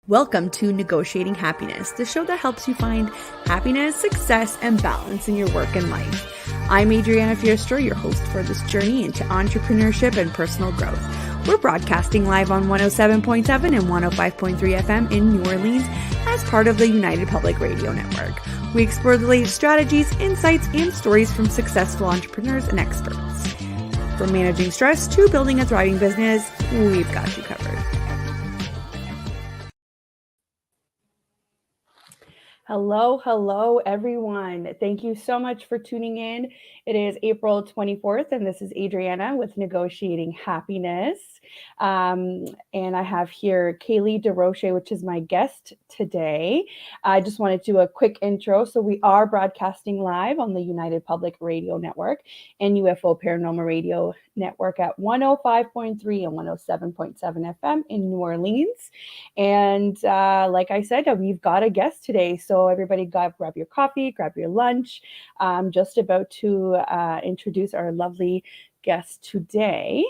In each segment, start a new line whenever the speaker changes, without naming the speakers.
Welcome to Negotiating Happiness, the show that helps you find happiness, success, and balance in your work and life. I'm Adriana and Kaily, your host for this journey into entrepreneurship and personal growth. We're broadcasting live on 107.7 and 105.3 FM in New Orleans as part of the United Public Radio Network. We explore the latest strategies, insights, and stories from successful entrepreneurs and experts. From managing stress to building a thriving business, we've got you covered. Hello, everyone. Thank you so much for tuning in. It is April 24th, and this is Adriana with Negotiating Happiness. And I have here Kaily Desrochers, which is my guest today. I just wanted to do a quick intro. So we are broadcasting live on the United Public Radio Network and UFO Paranormal Radio Network at 105.3 and 107.7 FM in New Orleans. And like I said, we've got a guest today. So everybody grab your coffee, grab your lunch. I'm just about to introduce our lovely guest today.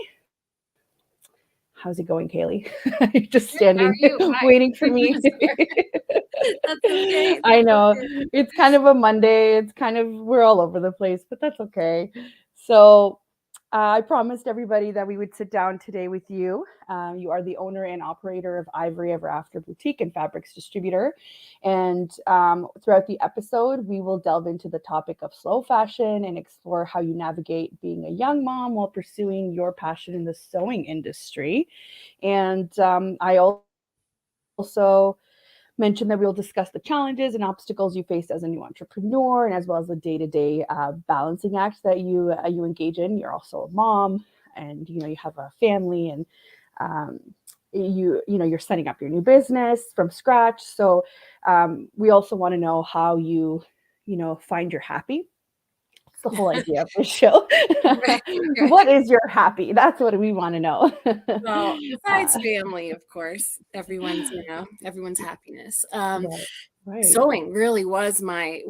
How's it going, Kaily? You're just standing, waiting for me.
That's okay.
I know. It's kind of a Monday. We're all over the place, but that's okay. So I promised everybody that we would sit down today with you. You are the owner and operator of Ivory Ever After Boutique and Fabrics Distributor. And throughout the episode, we will delve into the topic of slow fashion and explore how you navigate being a young mom while pursuing your passion in the sewing industry. And I also mentioned that we'll discuss the challenges and obstacles you face as a new entrepreneur, and as well as the day-to-day balancing act that you engage in. You're also a mom, and you have a family, and you're setting up your new business from scratch. So we also want to know how you find your happy. It's the whole idea of the show. Right. What is your happy? That's what we want to know.
Well, besides family, of course, everyone's happiness. Right. Sewing really was my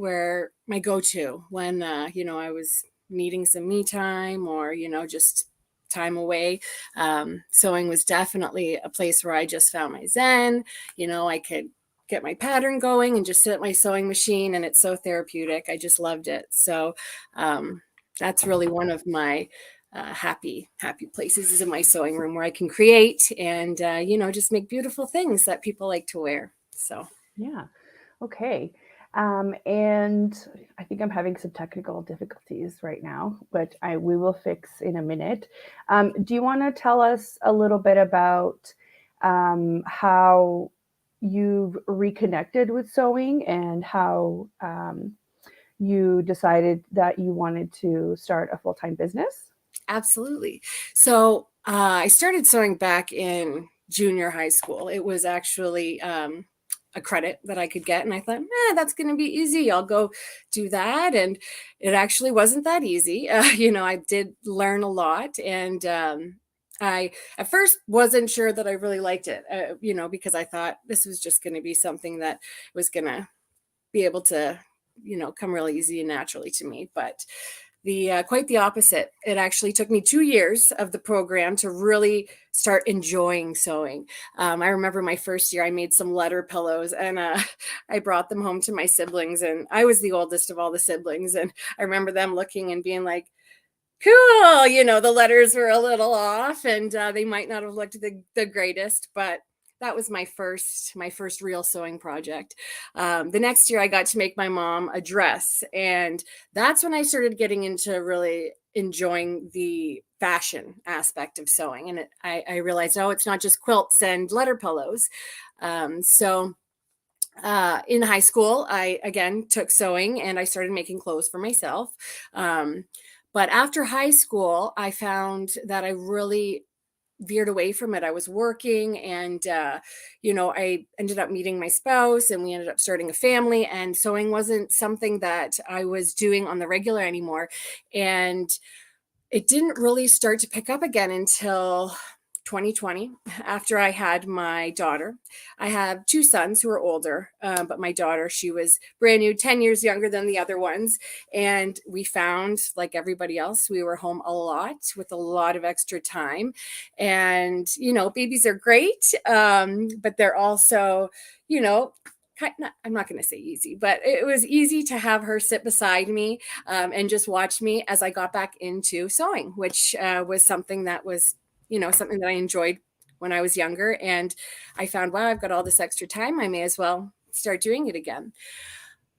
go-to when I was needing some me time or just time away. Sewing was definitely a place where I just found my zen. I could get my pattern going and just sit at my sewing machine, and it's so therapeutic. I just loved it. So that's really one of my happy places, is in my sewing room, where I can create and just make beautiful things that people like to wear. So
yeah, okay. And I think I'm having some technical difficulties right now, but we will fix in a minute. Do you want to tell us a little bit about how you've reconnected with sewing and how you decided that you wanted to start a full-time business?
Absolutely. So I started sewing back in junior high school. It was actually a credit that I could get, and I thought, that's going to be easy. I'll go do that. And it actually wasn't that easy. I did learn a lot, and I at first wasn't sure that I really liked it, because I thought this was just going to be something that was going to be able to, come really easy and naturally to me. But quite the opposite. It actually took me 2 years of the program to really start enjoying sewing. I remember my first year, I made some letter pillows, and I brought them home to my siblings, and I was the oldest of all the siblings. And I remember them looking and being like, cool, the letters were a little off, and they might not have looked the greatest, but that was my first real sewing project. The next year I got to make my mom a dress, and that's when I started getting into really enjoying the fashion aspect of sewing. And I realized, it's not just quilts and letter pillows. So in high school, I again took sewing, and I started making clothes for myself. But after high school, I found that I really veered away from it. I was working, and, I ended up meeting my spouse, and we ended up starting a family, and sewing wasn't something that I was doing on the regular anymore. And it didn't really start to pick up again until 2020, after I had my daughter. I have two sons who are older, but my daughter, she was brand new, 10 years younger than the other ones. And we found, like everybody else, we were home a lot with a lot of extra time. And, you know, babies are great, but they're also, you know, I'm not going to say easy, but it was easy to have her sit beside me and just watch me as I got back into sewing, which was something that was, you know, something that I enjoyed when I was younger. And I found, wow, I've got all this extra time. I may as well start doing it again.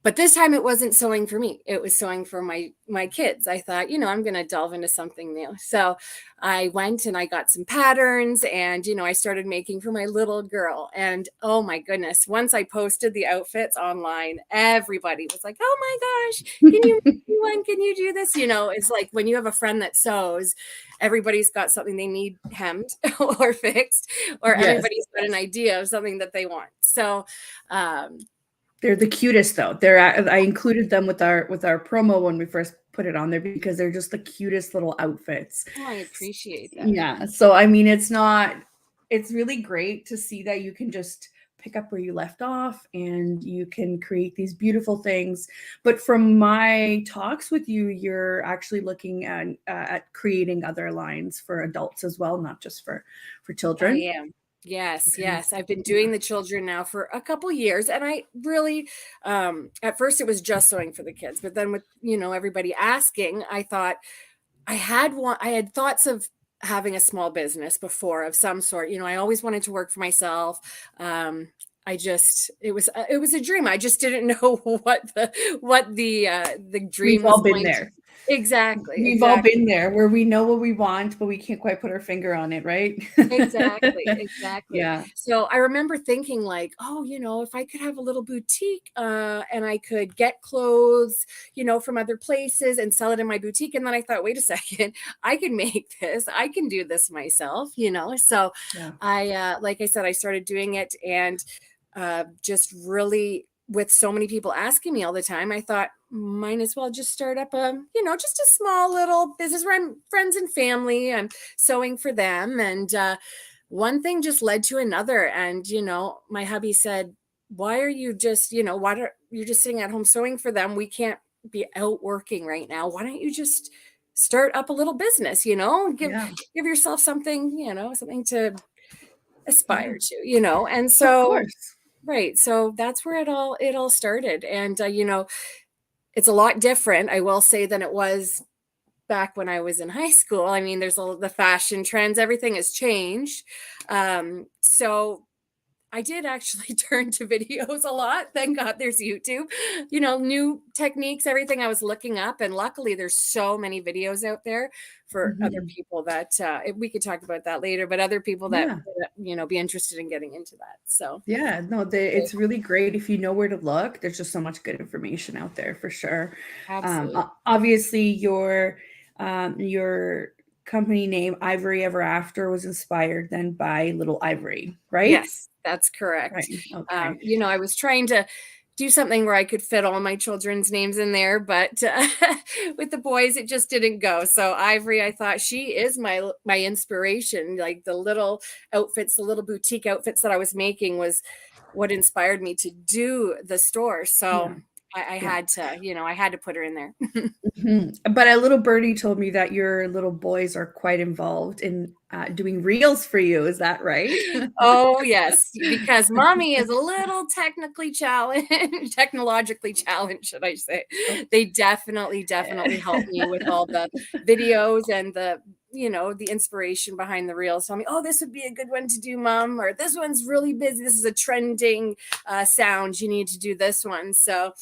But this time it wasn't sewing for me. It was sewing for my kids. I thought, you know, I'm going to delve into something new. So I went and I got some patterns and, you know, I started making for my little girl. And oh my goodness, once I posted the outfits online, everybody was like, oh my gosh, can you make me one? Can you do this? You know, it's like when you have a friend that sews, everybody's got something they need hemmed or fixed, or everybody's got an idea of something that they want. So,
they're the cutest though. I included them with our promo when we first put it on there because they're just the cutest little outfits.
Oh, I appreciate that.
Yeah. So I mean, it's really great to see that you can just pick up where you left off and you can create these beautiful things. But from my talks with you, you're actually looking at creating other lines for adults as well, not just for children.
I am. Yes, yes. I've been doing the children now for a couple years, and I really, at first it was just sewing for the kids, but then with, you know, everybody asking, I thought I had thoughts of having a small business before of some sort. You know, I always wanted to work for myself. It was a dream. I just didn't know what the dream
We've all
was
been there.
Exactly.
We've all been there where we know what we want, but we can't quite put our finger on it, right?
Exactly.
Yeah.
So I remember thinking like, oh, you know, if I could have a little boutique and I could get clothes, you know, from other places and sell it in my boutique. And then I thought, wait a second, I can make this. I can do this myself, you know? So I, like I said, I started doing it and just really with so many people asking me all the time, I thought might as well just start up just a small little business where I'm friends and family. I'm sewing for them. And one thing just led to another. And, you know, my hubby said, why are you just, you know, you're just sitting at home sewing for them? We can't be out working right now. Why don't you just start up a little business, you know, give yourself something, you know, something to aspire to, you know? And so,
of course.
Right. So that's where it all started. And, you know, it's a lot different, I will say, than it was back when I was in high school. I mean, there's the fashion trends, everything has changed. So I did actually turn to videos a lot. Thank God there's YouTube, you know, new techniques, everything I was looking up. And luckily there's so many videos out there for other people that we could talk about that later, but other people that, you know, be interested in getting into that. So,
yeah, no, it's really great if you know where to look. There's just so much good information out there for sure.
Absolutely.
Obviously your company name Ivory Ever After was inspired then by little Ivory, right?
Yes, that's correct.
Right. Okay.
You know, I was trying to do something where I could fit all my children's names in there, but with the boys, it just didn't go. So Ivory, I thought she is my inspiration. Like the little outfits, the little boutique outfits that I was making was what inspired me to do the store. So I had to, you know, I had to put her in there.
But a little birdie told me that your little boys are quite involved in doing reels for you. Is that right?
Oh, yes, because mommy is a little technologically challenged, should I say. They definitely help me with all the videos and the, you know, the inspiration behind the reels. Tell me, oh, this would be a good one to do, mom, or this one's really busy. This is a trending sound. You need to do this one. So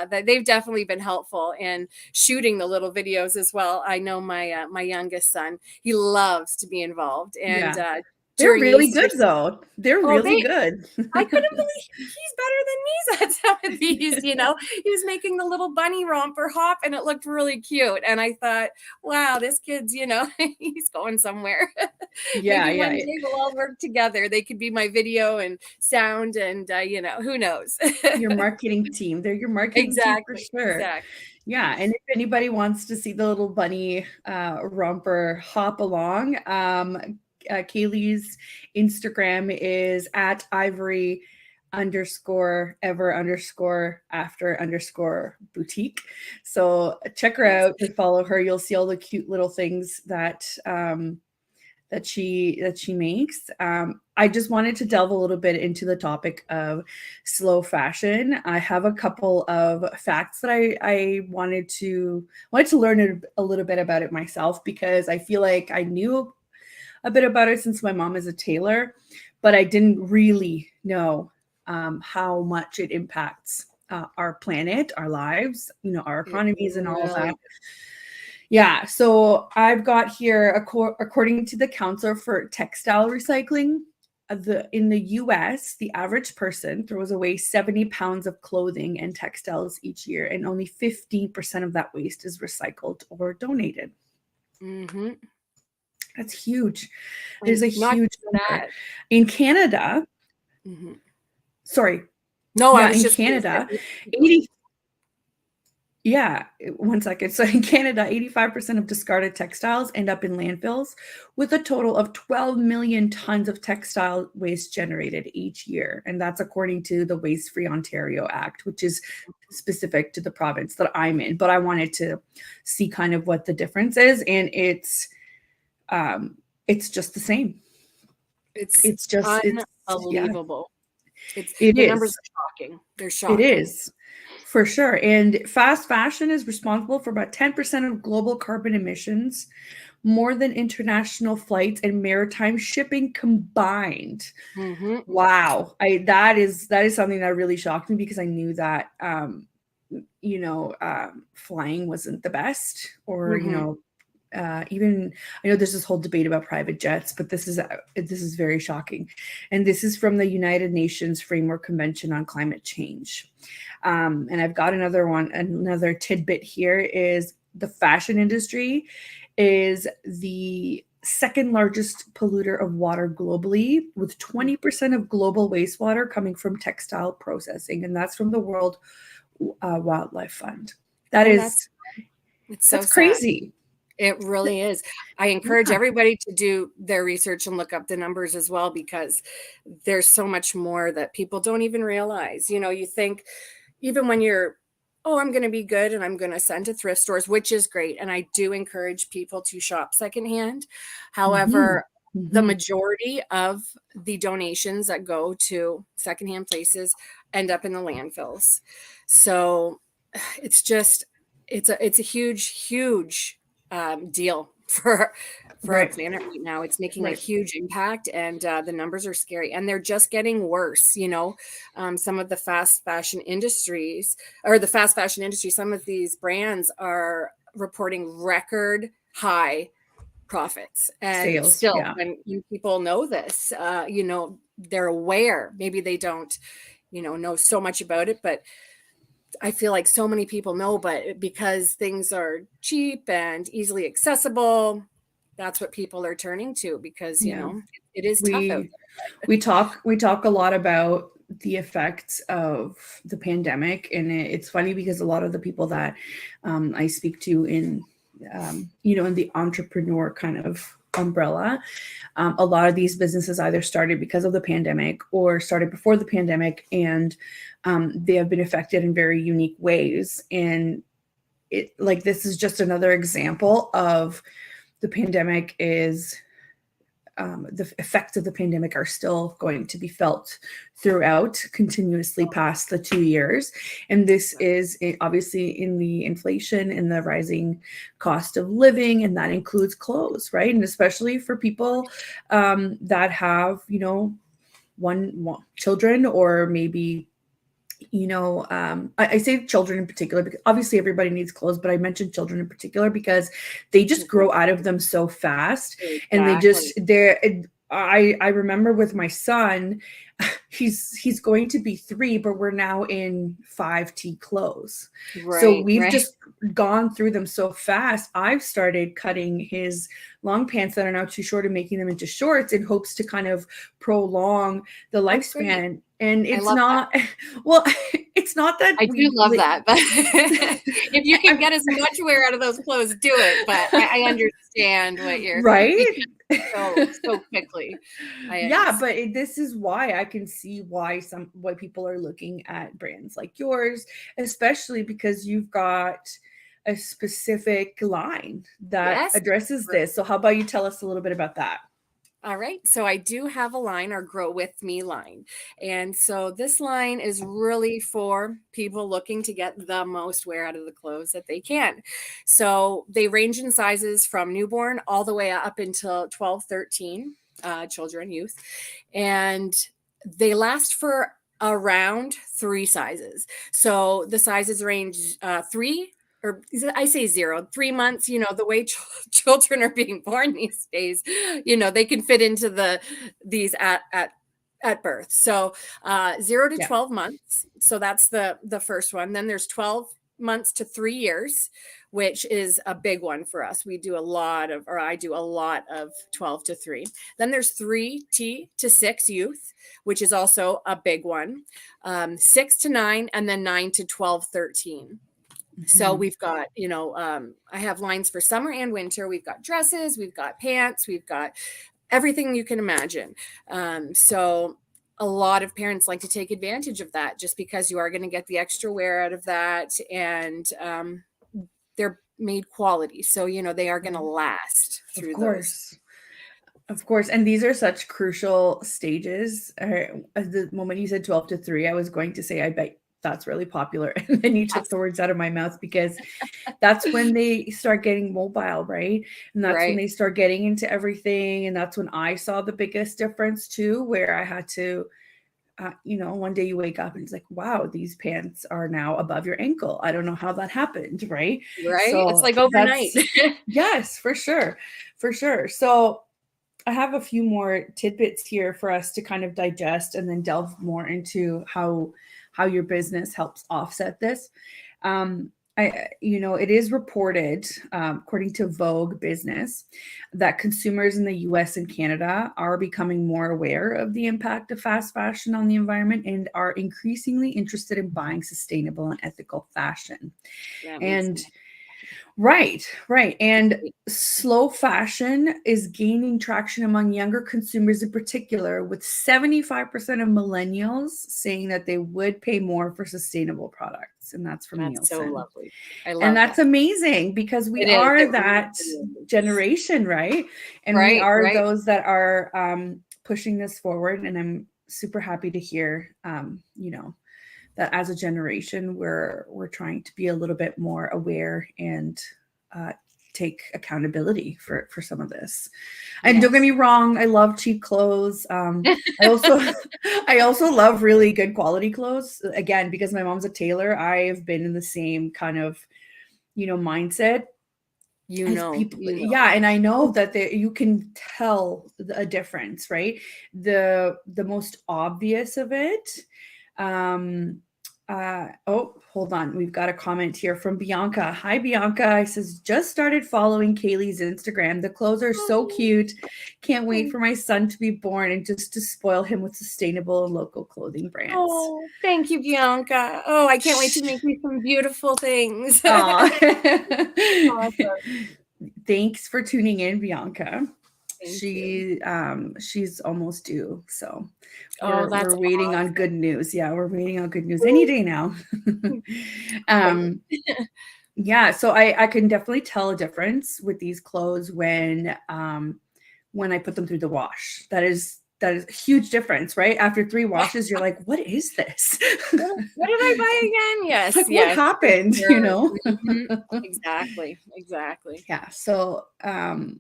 they've definitely been helpful in shooting the little videos as well. I know my my youngest son, he loves to be involved. And
they're really good though. They're really good.
I couldn't believe he's better than me at some of these, you know. He was making the little bunny romper hop and it looked really cute. And I thought, wow, this kid's, you know, he's going somewhere. Maybe one day we'll all work together. They could be my video and sound and, you know, who knows?
Your marketing team. They're your marketing team for sure.
Exactly.
Yeah. And if anybody wants to see the little bunny romper hop along, Kayly's Instagram is at Ivory _ever_after_ boutique. So check her out and follow her. You'll see all the cute little things that that she makes. I just wanted to delve a little bit into the topic of slow fashion. I have a couple of facts that I wanted to learn a little bit about it myself, because I feel like I knew a bit about it since my mom is a tailor, but I didn't really know how much it impacts our planet, our lives, our economies, and all of that. Yeah, so I've got here, according to the Council for Textile Recycling, in the US, the average person throws away 70 pounds of clothing and textiles each year, and only 15% of that waste is recycled or donated.
Mm-hmm.
That's huge. There's a huge number.
That.
In Canada,
Mm-hmm.
Sorry.
No,
yeah,
I was
in
just
Canada, 80. Yeah, 1 second. So in Canada, 85% of discarded textiles end up in landfills, with a total of 12 million tons of textile waste generated each year. And that's according to the Waste Free Ontario Act, which is specific to the province that I'm in. But I wanted to see kind of what the difference is, and it's just the same.
It's
just
unbelievable.
The
numbers are shocking. They're shocking.
It is. For sure. And fast fashion is responsible for about 10% of global carbon emissions, more than international flights and maritime shipping combined.
Mm-hmm.
Wow. That is something that really shocked me, because I knew that, flying wasn't the best, or,
Mm-hmm.
even I know there's this whole debate about private jets, but this is very shocking. And this is from the United Nations Framework Convention on Climate Change. And I've got another tidbit here is the fashion industry is the second largest polluter of water globally, with 20% of global wastewater coming from textile processing. And that's from the World Wildlife Fund. That's crazy.
It really is. I encourage everybody to do their research and look up the numbers as well, because there's so much more that people don't even realize. You think, even when you're, I'm going to be good and I'm going to send to thrift stores, which is great. And I do encourage people to shop secondhand. However, the majority of the donations that go to secondhand places end up in the landfills. So it's a huge deal for our planet right now. It's making a huge impact, and the numbers are scary, and they're just getting worse. Some of the fast fashion industry, some of these brands are reporting record high profits, and
sales.
Still, when people know this, they're aware. Maybe they don't, know so much about it, but I feel like so many people know, but because things are cheap and easily accessible, that's what people are turning to, because, it is tough out there.
We talk a lot about the effects of the pandemic. And it's funny, because a lot of the people that I speak to in, in the entrepreneur kind of umbrella, a lot of these businesses either started because of the pandemic or started before the pandemic, and they have been affected in very unique ways. And this is just another example of the pandemic is the effects of the pandemic are still going to be felt throughout, continuously past the 2 years. And this is obviously in the inflation and the rising cost of living, and that includes clothes, right? And especially for people that have, one children, or maybe, I say children in particular, because obviously everybody needs clothes, but I mentioned children in particular because they just grow out of them so fast. Exactly. And I remember with my son, he's going to be 3, but we're now in 5T clothes. Right, so we've just gone through them so fast. I've started cutting his long pants that are now too short and making them into shorts in hopes to kind of prolong the lifespan. And it's not that. Well, it's not that
I do love that, but if you can get as much wear out of those clothes, do it. But I understand what you're
right.
so quickly.
Yeah, but this is why I can see why people are looking at brands like yours, especially because you've got a specific line that
Yes.
addresses this. So how about you tell us a little bit about that?
All right. So I do have a line, our Grow With Me line. And so this line is really for people looking to get the most wear out of the clothes that they can. So they range in sizes from newborn all the way up until 12, 13 children, youth. And they last for around 3 sizes. So the sizes range 3, or I say 0, 3 months, the way children are being born these days, they can fit into these at birth. So 0 to
Yeah.
12 months. So that's the first one. Then there's 12 months to 3 years, which is a big one for us. I do a lot of 12 to 3. Then there's 3T to 6 youth, which is also a big one. 6 to 9, and then 9 to 12, 13. So we've got, I have lines for summer and winter. We've got dresses, we've got pants, we've got everything you can imagine. So a lot of parents like to take advantage of that just because you are going to get the extra wear out of that. And they're made quality. So, they are going to last through those.
Of course. And these are such crucial stages. The moment you said 12 to 3, I was going to say, I bet that's really popular. And then you took the words out of my mouth, because that's when they start getting mobile, right? And that's when they start getting into everything. And that's when I saw the biggest difference too, where I had to, one day you wake up and it's like, wow, these pants are now above your ankle. I don't know how that happened, right?
Right?
So
it's like overnight.
Yes, for sure. For sure. So I have a few more tidbits here for us to kind of digest and then delve more into how your business helps offset this. It is reported, according to Vogue Business, that consumers in the US and Canada are becoming more aware of the impact of fast fashion on the environment and are increasingly interested in buying sustainable and ethical fashion. And Right. And slow fashion is gaining traction among younger consumers in particular, with 75% of millennials saying that they would pay more for sustainable products. And that's from Nielsen.
That's so lovely. I love
and that's amazing, because we are that generation, right? And we are those that are pushing this forward. And I'm super happy to hear, that as a generation, we're trying to be a little bit more aware and take accountability for some of this. And don't get me wrong, I love cheap clothes. I also love really good quality clothes. Again, because my mom's a tailor, I've been in the same kind of, mindset. People, yeah, and I know that you can tell a difference, right? The most obvious of it. Hold on. We've got a comment here from Bianca. Hi, Bianca. It says, just started following Kayly's Instagram. The clothes are so cute. Can't wait for my son to be born and just to spoil him with sustainable and local clothing brands.
Oh, thank you, Bianca. Oh, I can't wait to make you some beautiful things.
Awesome. Thanks for tuning in, Bianca. She's almost due, so we're waiting on good news. Yeah, we're waiting on good news any day now. Yeah, so I can definitely tell a difference with these clothes when I put them through the wash. That is a huge difference, right? After 3 washes, you're like, what is this?
What did I buy again? Yes.
Like, what happened?
Sure. Exactly.
Yeah. So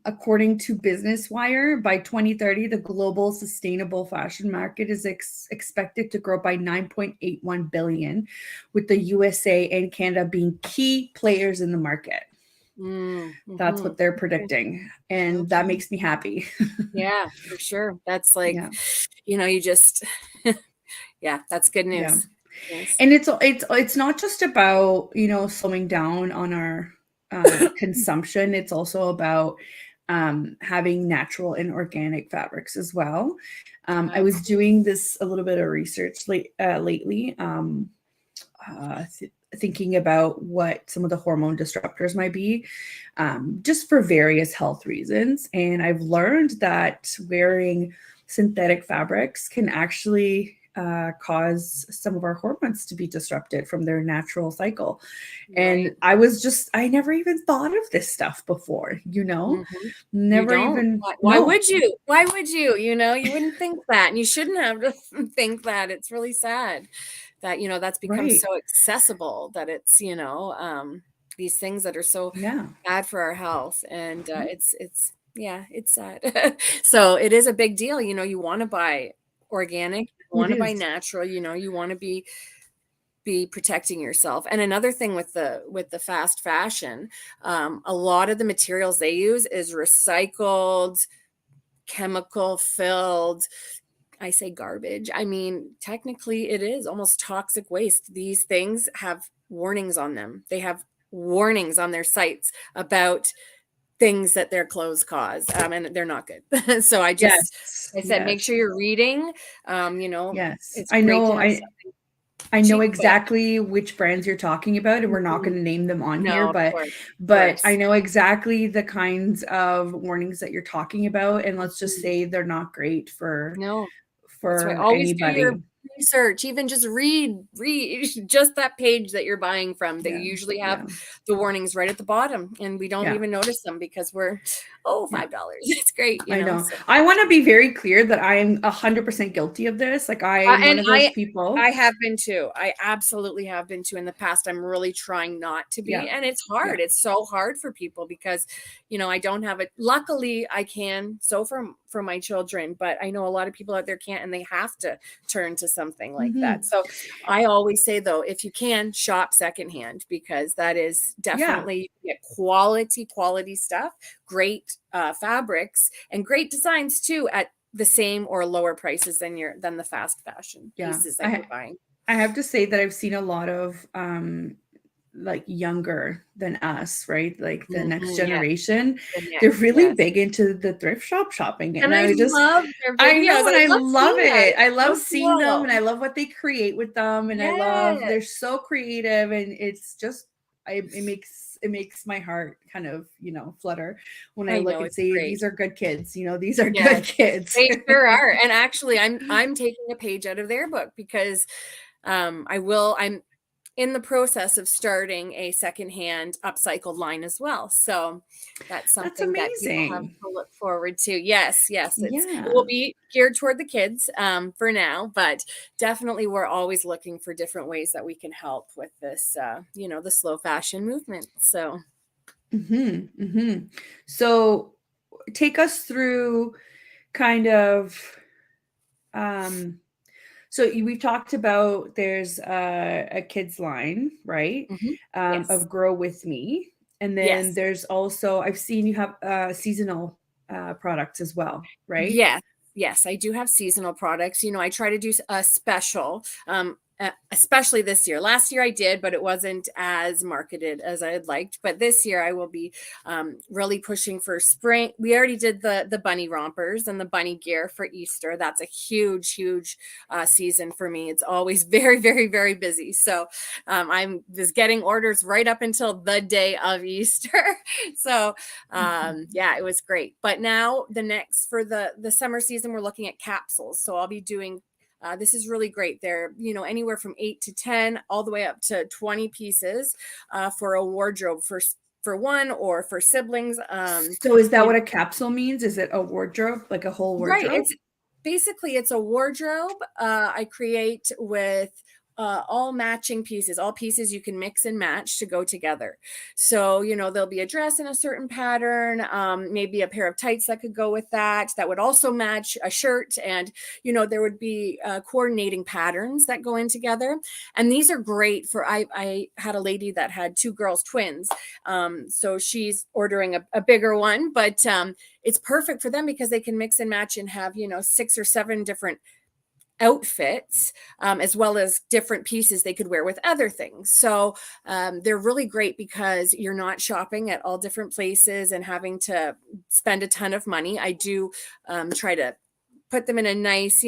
according to Business Wire, by 2030, the global sustainable fashion market is expected to grow by 9.81 billion, with the USA and Canada being key players in the market. That's what they're predicting. And that makes me happy.
Yeah, for sure. That's like, you just, that's good news.
Yeah. Yes. And it's not just about, slowing down on our consumption. It's also about having natural and organic fabrics as well. I was doing a little bit of research lately. thinking about what some of the hormone disruptors might be, just for various health reasons. And I've learned that wearing synthetic fabrics can actually cause some of our hormones to be disrupted from their natural cycle.
Right.
And I never even thought of this stuff before,
Mm-hmm. You
never
don't.
even,
Why
no,
would you? Why would you? You wouldn't think that, and you shouldn't have to think that. It's really sad that that's become
right.
so accessible that it's these things that are so
Yeah.
bad for our health, and it's yeah, it's sad. So it is a big deal. You want to buy organic, you
It
want to buy
is.
natural. You want to be protecting yourself. And another thing with the fast fashion, a lot of the materials they use is recycled, chemical filled. I say garbage. I mean, technically it is almost toxic waste. These things have warnings on them. They have warnings on their sites about things that their clothes cause, and they're not good. So
Yes.
I said, make
Yes.
sure you're reading.
Yes.
It's great to have something
I know
cheap, but
exactly which brands you're talking about, and we're not
mhm.
going to name them on here,
No, of
but
course, of
I
course.
know exactly the kinds of warnings that you're talking about, and let's just
Mhm.
say they're not great
No, that's right.
for
Always do your
anybody.
research. Even just read just that page that you're buying from. They
Yeah.
usually have
Yeah.
the warnings right at the bottom, and we don't
Yeah.
even notice them because we're
Yeah.
$5. It's great,
I know.
So
I want to be very clear that I am 100% guilty of this. Like I am one
and
of those people.
I have been too. I absolutely have been too in the past. I'm really trying not to
Yeah.
be, and it's
Yeah.
hard. It's so hard for people because I don't have it. Luckily, I can sew for my children, but I know a lot of people out there can't, and they have to turn to something like that.
Mhm.
So I always say though, if you can, shop secondhand, because that is
Yeah.
definitely, you get quality stuff, great fabrics, and great designs too at the same or lower prices than the fast fashion
Yeah.
pieces that you're buying.
I have to say that I've seen a lot of like younger than us, right? Like the next
Mhm, yes,
generation,
the
they're
next,
really
yes.
big into the thrift shop shopping.
And
And
I
I just
love their
I
videos.
know, and
I
I
love
love
seeing that.
it. I
It's
love
so
seeing them,
cool.
and I love what they create with them, and I love
Yes.
they're so creative, and it's just it makes my heart kind of, flutter when I
I
look
know,
and
it's
say
great.
these are good kids, these are
Yes,
good kids.
they sure are. And actually, I'm taking a page out of their book because I'm in the process of starting a secondhand upcycled line as well. So that's
That's
something that people have
amazing.
to look forward to. Yes, yes, it
Yeah.
will be geared toward the kids for now, but definitely we're always looking for different ways that we can help with this, the slow fashion movement. So
Mhm. Mhm. So take us through kind of um we've talked about there's a kids line, right?
mhm. Yes,
Of Grow With Me. And then
yes.
there's also I've seen you have seasonal products as well, right?
Yes, yes, I do have seasonal products. I try to do a special, especially this year. Last year I did, but it wasn't as marketed as I had liked. But this year I will be really pushing for spring. We already did the bunny rompers and the bunny gear for Easter. That's a huge season for me. It's always very, very, very busy. So I'm just getting orders right up until the day of Easter. So
Mhm.
yeah, it was great. But now for the summer season, we're looking at capsules. So I'll be doing this is really great. They're anywhere from 8 to 10 all the way up to 20 pieces for a wardrobe for one or for siblings.
So is that
You
what a capsule means? Is it a wardrobe, like a whole
Right.
wardrobe?
It's a wardrobe I create with all matching pieces, all pieces you can mix and match to go together. So, there'll be a dress in a certain pattern, maybe a pair of tights that could go with that would also match a shirt. And, there would be coordinating patterns that go in together. And these are great I had a lady that had two girls, twins. So she's ordering a bigger one, but it's perfect for them because they can mix and match and have 6 or 7 different outfits, as well as different pieces they could wear with other things. So they're really great because you're not shopping at all different places and having to spend a ton of money. I do try to put them in a nice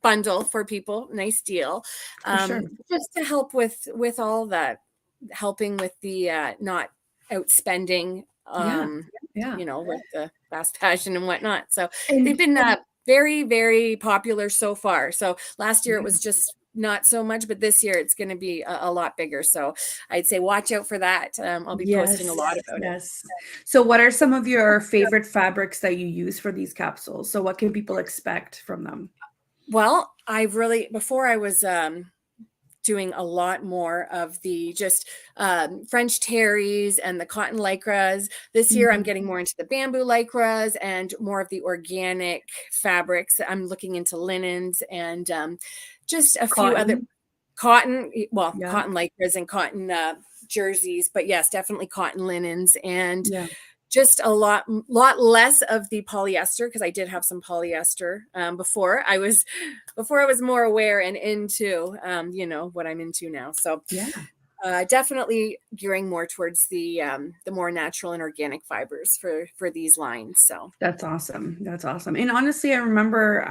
bundle for people, nice deal,
For sure.
just to help with all that helping with the not outspending,
Yeah. Yeah.
with the fast fashion and whatnot. So they've
And
been very, very popular so far. So last year it
yeah.
was just not so much, but this year it's going to be a lot bigger. So I'd say watch out for that. I'll be posting a lot
Yes.
about it.
Yes. So what are some of your favorite fabrics that you use for these capsules? So what can people expect from them?
Well, before I was doing a lot more of the just French terries and the cotton lycras. This year, I'm
Mhm.
getting more into the bamboo lycras and more of the organic fabrics. I'm looking into linens and just a few other
Cotton. Yeah.
cotton lycras and cotton jerseys, but yes, definitely cotton linens and
Yeah.
just a lot less of the polyester, because I did have some polyester before I was more aware and into what I'm into now. So
Yeah.
definitely gearing more towards the more natural and organic fibers for these lines. So
That's awesome. That's awesome. And honestly, I remember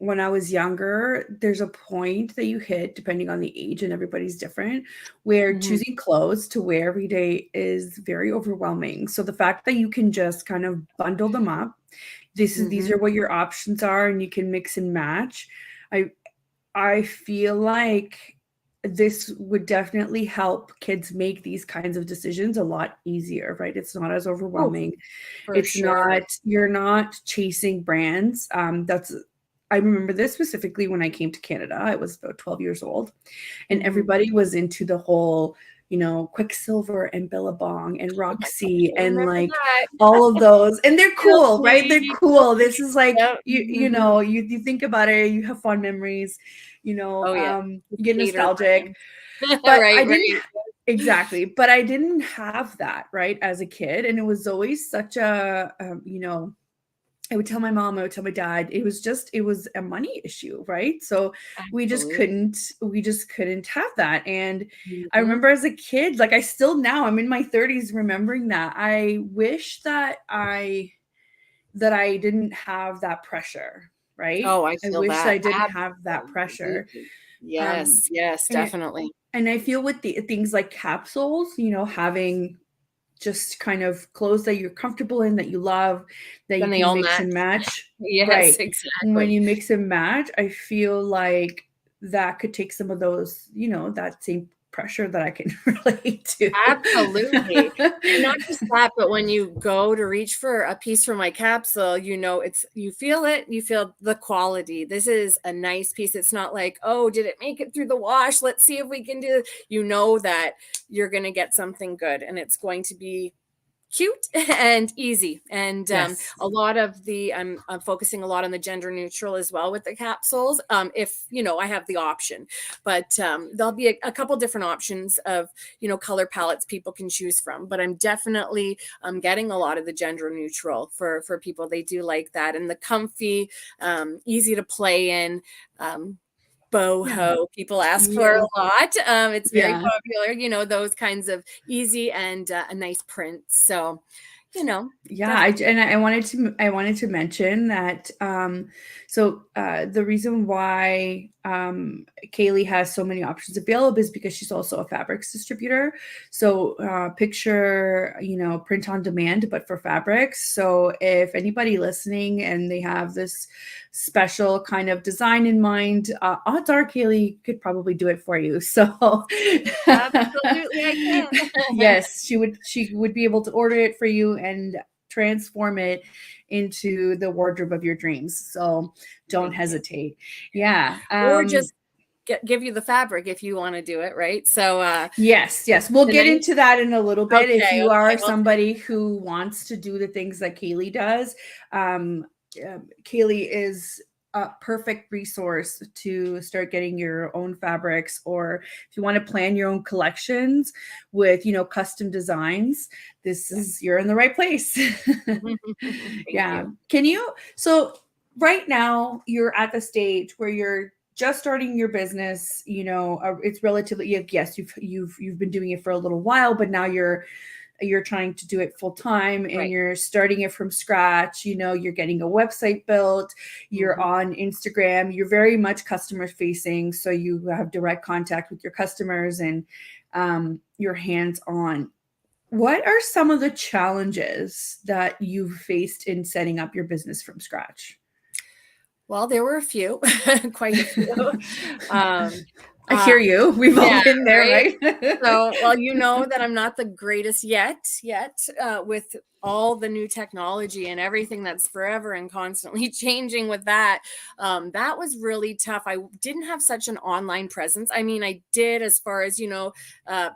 when I was younger, there's a point that you hit, depending on the age, and everybody's different, where
mhm,
choosing clothes to wear every day is very overwhelming. So the fact that you can just kind of bundle them up, these
mhm.
are what your options are, and you can mix and match. I I feel like this would definitely help kids make these kinds of decisions a lot easier, right? It's not as
Oh,
overwhelming.
for
It's
sure.
not, you're not chasing brands. I remember this specifically when I came to Canada. I was about 12 years old, and
Mhm.
everybody was into the whole, Quicksilver and Billabong and
Oh my gosh,
Roxy
I
and
remember
like
that.
all of those. And they're cool, right? They're
Guilty,
cool. This
guilty.
is like
Yep. Mhm.
you think about it, you have fond memories,
Oh yeah,
you get
skater
nostalgic.
time.
But I
Right,
didn't
right.
exactly, but I didn't have that, right, as a kid, and it was always such a, I would tell my mom, I would tell my dad, it was a money issue, right? So
Absolutely.
we just couldn't have that. And I
Mhm.
remember as a kid, like I still now, I'm in my 30s remembering that. I wish that I didn't have that pressure, right?
Oh, I
I
feel
wish that
that.
I didn't have that pressure.
Absolutely.
Um,
Yes, yes,
and
definitely.
and I feel with the things like capsules, having just kind of clothes that you're comfortable in, that you love, that you
Then they
can
all
mix
match.
and match.
Yes,
Right. When
exactly.
you mix and match, I feel like that could take some of those, that same pressure that I can relate to.
Absolutely. And not just that, but when you go to reach for a piece from my capsule, you feel it, you feel the quality. This is a nice piece. It's not like, oh, did it make it through the wash? Let's see if we can do. You know that you're going to get something good and it's going to be cute and easy. And
Yes.
a lot of I'm focusing a lot on the gender neutral as well with the capsules, if I have the option. But there'll be a couple different options of color palettes people can choose from, but I'm definitely getting a lot of the gender neutral for people. They do like that, and the comfy, easy to play in,
Yeah.
boho people ask for
Yeah.
a lot. It's very
Yeah.
popular, those kinds of easy and a nice print. So,
Yeah,
definitely.
and I wanted to mention that the reason why Kaily has so many options available is because she's also a fabrics distributor. So picture, print on demand, but for fabrics. So if anybody listening and they have this special kind of design in mind, odds are Kaily could probably do it for you. So
Absolutely, I can.
yes, she would be able to order it for you and transform it into the wardrobe of your dreams. So don't
Thank you.
hesitate. Yeah.
Or just give you the fabric if you want to do it, right? So,
Yes, yes. We'll
the
get
nice.
into that in a little bit. If
Okay,
you
okay.
are
Well,
somebody who wants to do the things that Kaily does, um, Kaily is a perfect resource to start getting your own fabrics, or if you want to plan your own collections with, custom designs,
yeah.
you're in the right place.
Thank
Yeah.
you.
So right now you're at the stage where you're just starting your business, it's relatively, yes, you've been doing it for a little while, but now you're you're trying to do it full time and
Right.
you're starting it from scratch. You're getting a website built, you're on Instagram, you're very much customer facing. So you have direct contact with your customers and you're hands on. What are some of the challenges that you've faced in setting up your business from scratch?
Well, there were a few, quite a few.
I hear you. We've all
Yeah,
been there,
right?
right?
So, well, that I'm not the greatest yet, with all the new technology and everything that's forever and constantly changing with that. That was really tough. I didn't have such an online presence. I mean, I did as far as,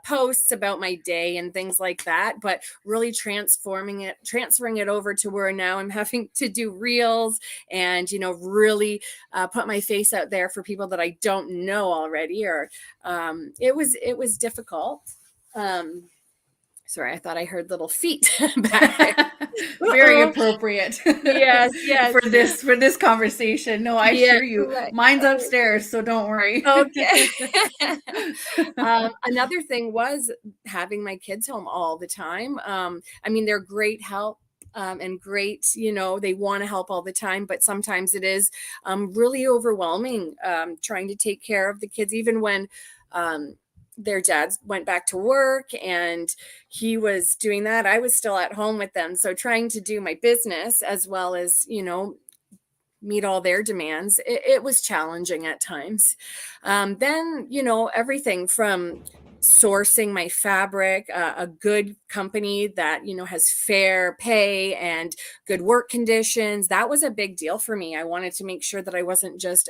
posts about my day and things like that, but really transferring it over to where now I'm having to do reels and, really put my face out there for people that I don't know already, or it was difficult. Sorry, I thought I heard little feet back there.
Very appropriate.
Yes, yes.
For this conversation. No, I
Yeah,
assure you.
correct.
Mine's upstairs, so don't worry.
Okay. Another thing was having my kids home all the time. I mean, they're great help. And great, they want to help all the time, but sometimes it is really overwhelming trying to take care of the kids, even when their dads went back to work and he was doing that. I was still at home with them. So trying to do my business as well as, meet all their demands, it was challenging at times. Then, everything from sourcing my fabric, a good company that, has fair pay and good work conditions. That was a big deal for me. I wanted to make sure that I wasn't just,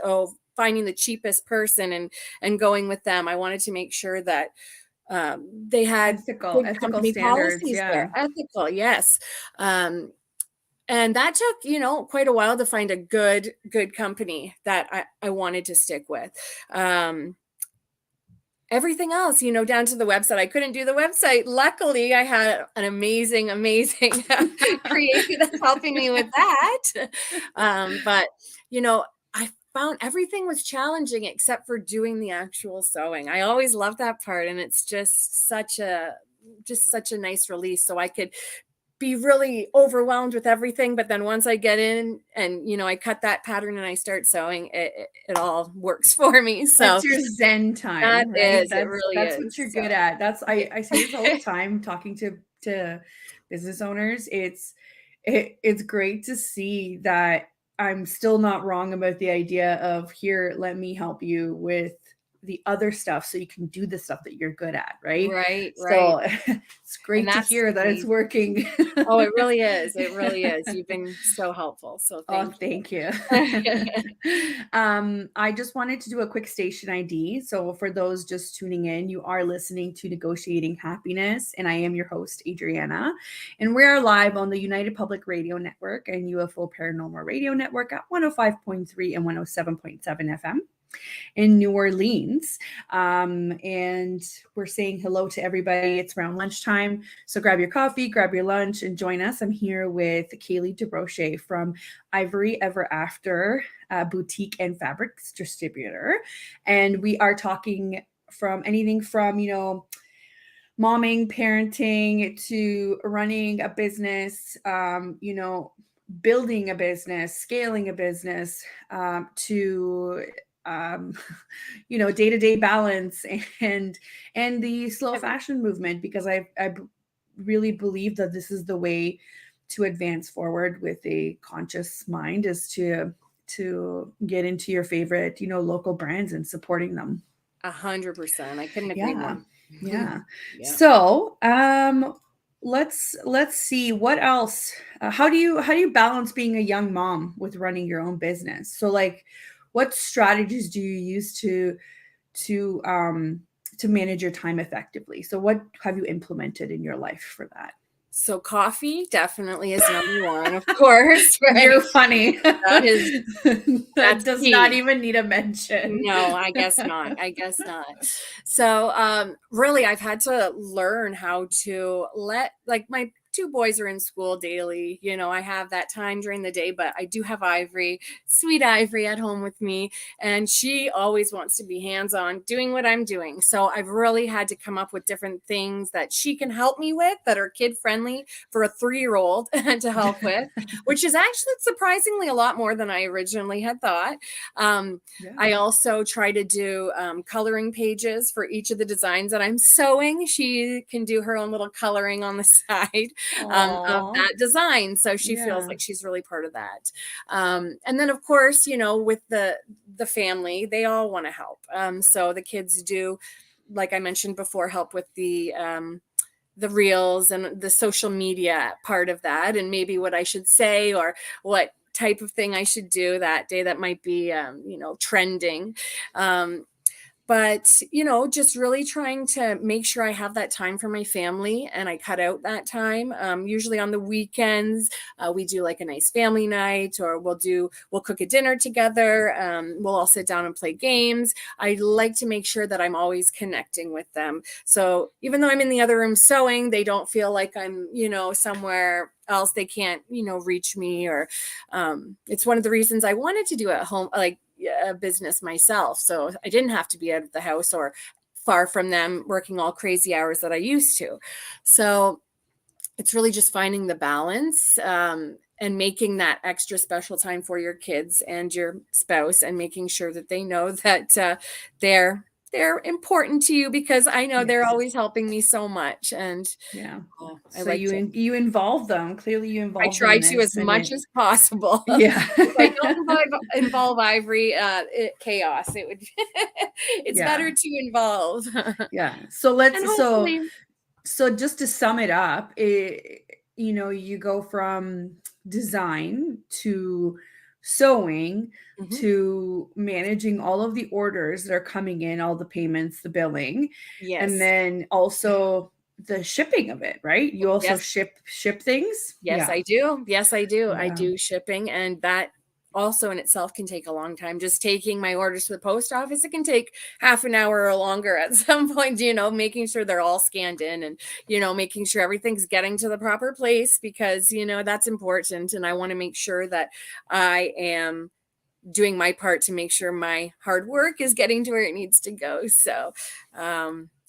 finding the cheapest person and going with them. I wanted to make sure that they had good
ethical
company
standards.
policies
Yeah.
there. Ethical, yes. And that took, quite a while to find a good company that I wanted to stick with. Everything else, down to the website. I couldn't do the website. Luckily, I had an amazing creator that's helping me with that. But, I found everything was challenging except for doing the actual sewing. I always loved that part. And it's just such a nice release. So I could be really overwhelmed with everything. But then once I get in and, I cut that pattern and I start sewing, it all works for me. So
that's your Zen time, right?
it really
that's
is.
what you're good at. I say this all the time talking to business owners. It's great to see that I'm still not wrong about the idea of, here, let me help you with the other stuff so you can do the stuff that you're good at, right?
Right.
So it's great to hear that it's working.
Oh, it really is. It really is. You've been so helpful. So
thank you. I just wanted to do a quick station ID. So for those just tuning in, you are listening to Negotiating Happiness, and I am your host, Adriana. And we are live on the United Public Radio Network and UFO Paranormal Radio Network at 105.3 and 107.7 FM. in New Orleans. And we're saying hello to everybody. It's around lunchtime. So grab your coffee, grab your lunch, and join us. I'm here with Kaily Desrochers from Ivory Ever After Boutique and Fabrics Distributor. And we are talking from anything from, momming, parenting, to running a business, building a business, scaling a business, to day-to-day balance and the slow fashion movement, because I really believe that this is the way to advance forward with a conscious mind, is to get into your favorite, local brands and supporting them.
100%. I couldn't agree more.
Yeah. So, let's see what else. How do you balance being a young mom with running your own business? So, like, what strategies do you use to manage your time effectively? So, what have you implemented in your life for that?
So coffee definitely is number one, of course. Right?
You're funny.
That
does
key.
not even need a mention.
No, I guess not. So really, I've had to learn how to let, like, my 2 boys are in school daily. I have that time during the day, but I do have Ivory, sweet Ivory, at home with me, and she always wants to be hands-on doing what I'm doing. So I've really had to come up with different things that she can help me with that are kid friendly for a 3-year-old to help with, which is actually surprisingly a lot more than I originally had thought. I also try to do coloring pages for each of the designs that I'm sewing. She can do her own little coloring on the side of that design. So she feels like she's really part of that. And then, of course, with the family, they all want to help. So the kids do, like I mentioned before, help with the reels and the social media part of that, and maybe what I should say or what type of thing I should do that day that might be, trending. But, just really trying to make sure I have that time for my family and I cut out that time. Usually on the weekends, we do like a nice family night, or we'll cook a dinner together. We'll all sit down and play games. I like to make sure that I'm always connecting with them. So even though I'm in the other room sewing, they don't feel like I'm, somewhere else. They can't, reach me, or it's one of the reasons I wanted to do at home, like a business myself. So I didn't have to be out of the house or far from them working all crazy hours that I used to. So it's really just finding the balance and making that extra special time for your kids and your spouse, and making sure that they know that they're important to you, because I know they're always helping me so much. And
so you involve them. Clearly you
I
involve them
try
in
to
this,
as much as possible.
Yeah.
If I don't involve Ivory, chaos. It would. It's better to involve.
Yeah. So
And hopefully,
so just to sum it up, you go from design to sewing to managing all of the orders that are coming in, all the payments, the billing, and
yes,
then also the shipping of it, right? You also
yes,
ship things?
yes, I do. Yes, I do. I
Yeah.
do shipping, and that also in itself can take a long time. Just taking my orders to the post office, it can take half an hour or longer at some point, making sure they're all scanned in, and, making sure everything's getting to the proper place, because, that's important. And I want to make sure that I am doing my part to make sure my hard work is getting to where it needs to go. So,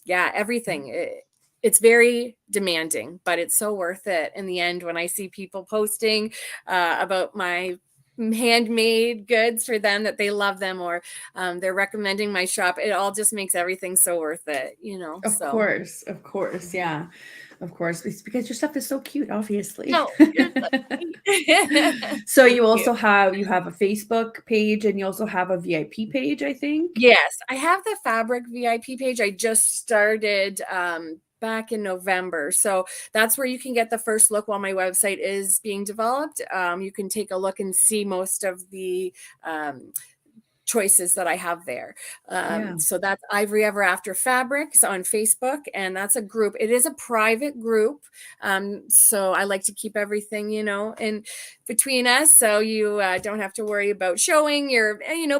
everything. It's very demanding, but it's so worth it in the end when I see people posting about my handmade goods for them, that they love them, or they're recommending my shop. It all just makes everything so worth it,
Of course. Yeah. Of course. It's because your stuff is so cute, obviously.
No, you're so
So you also have a Facebook page, and you also have a VIP page, I think.
Yes, I have the fabric VIP page. I just started back in November. So that's where you can get the first look while my website is being developed. You can take a look and see most of the choices that I have there. So that's Ivory Ever After Fabrics on Facebook, and that's a group. It is a private group. So I like to keep everything, in between us. So you don't have to worry about showing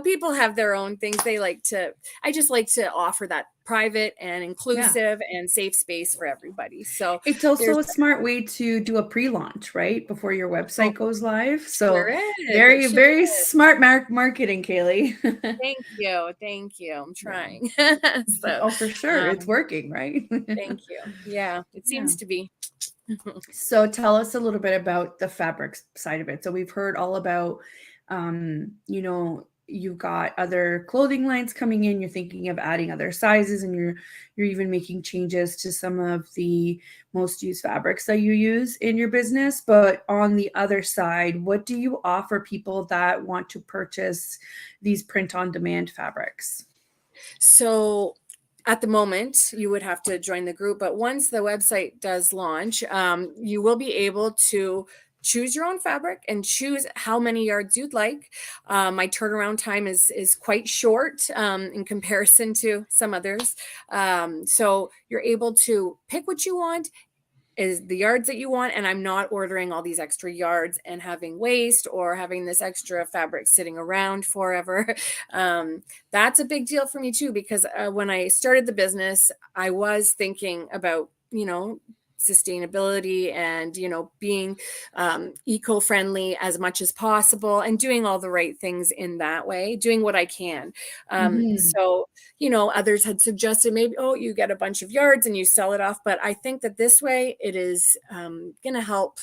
people have their own things. I just like to offer that private and inclusive and safe space for everybody. So
it's also a smart way to do a pre-launch, right? Before your website goes live. So very, very smart marketing, Kaily.
Thank you. I'm trying.
For sure. It's working, right?
Thank you. Yeah, it seems to be.
So tell us a little bit about the fabric side of it. So we've heard all about, you've got other clothing lines coming in. You're thinking of adding other sizes, and you're even making changes to some of the most used fabrics that you use in your business. But on the other side, what do you offer people that want to purchase these print-on-demand fabrics?
So at the moment, you would have to join the group, but once the website does launch, you will be able to choose your own fabric and choose how many yards you'd like. My turnaround time is quite short in comparison to some others. So you're able to pick what you want, is the yards that you want, and I'm not ordering all these extra yards and having waste or having this extra fabric sitting around forever. That's a big deal for me too, because when I started the business, I was thinking about, sustainability and, being eco-friendly as much as possible and doing all the right things in that way, doing what I can. So, others had suggested maybe, you get a bunch of yards and you sell it off. But I think that this way it is going to help,